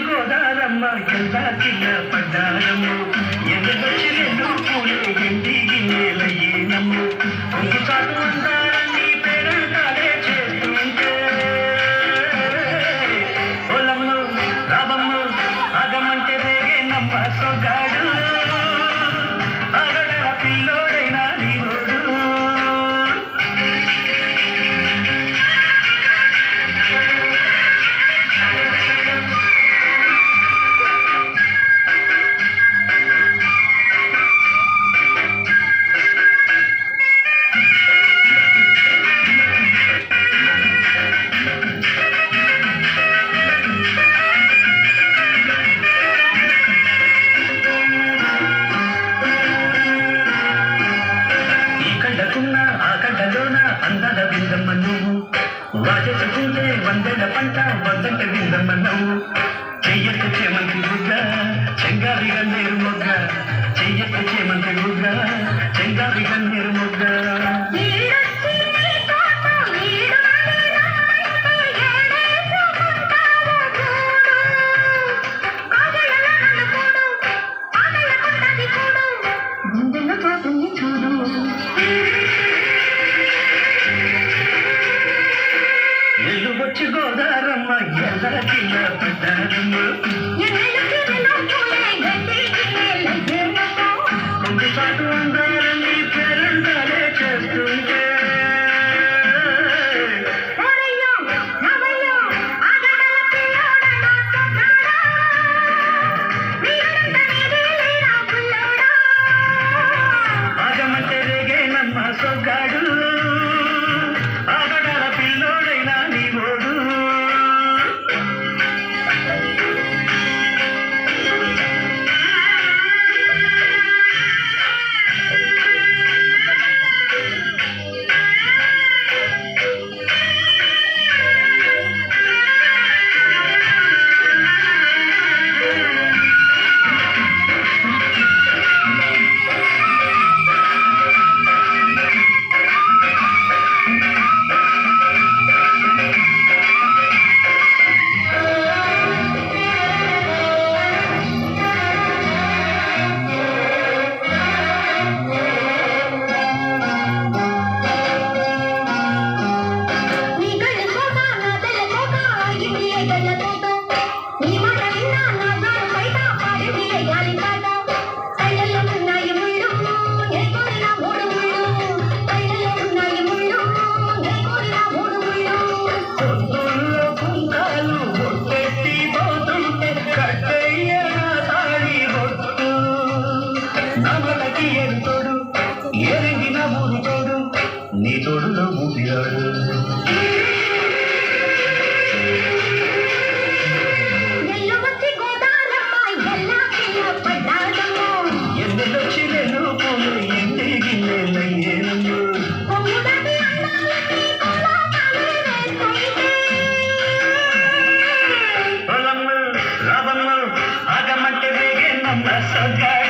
గోదారమ్మ ఎంత చిన్న పడ్డారమ్ము ఎండొచ్చి రెండు పూలే ఎండి గిన్నెలయ్యేనమ్ము కొంగు చాటు అందాలన్నీ పేరంటాలే చేస్తుంటే పొలమ్ము రాబమ్ము ఆగమంటే రేగే నమ్మ సొగాడు ఆగడల పిల్లోడైనా నీరోడు అందద విందమ్మ నువ్వు వాజెసుకుంటే వందెల పంట వద్దంట విందమ్మ నువ్వు చెయ్యకు చేమంతి బుగ్గ చెంగారి గన్నేరు మొగ్గ చెయ్యకు చేమంతి బుగ్గ చెంగారి గన్నేరు మొగ్గ వచ్చి గోదారమ్మ ఎలా చిన్న పడ్డారమ్మ కొంచెం చాటు అందాలని పేరంటాలే చేస్తుంటే ఆగమంటే రేగేనమ్మ సొగ్గాడు ఆగడాల పిల్లోడైనా నీవోడు ఎరిగిన ఊరు తోడు నీ తోడులో ఊపిరాడు ఎండొచ్చి రెండు పూలు ఎండి గిన్నెలయ్యేనమ్ము పొలమ్ము రాబమ్ము ఆగమంటే రేగే నమ్మ సొగ్గాడు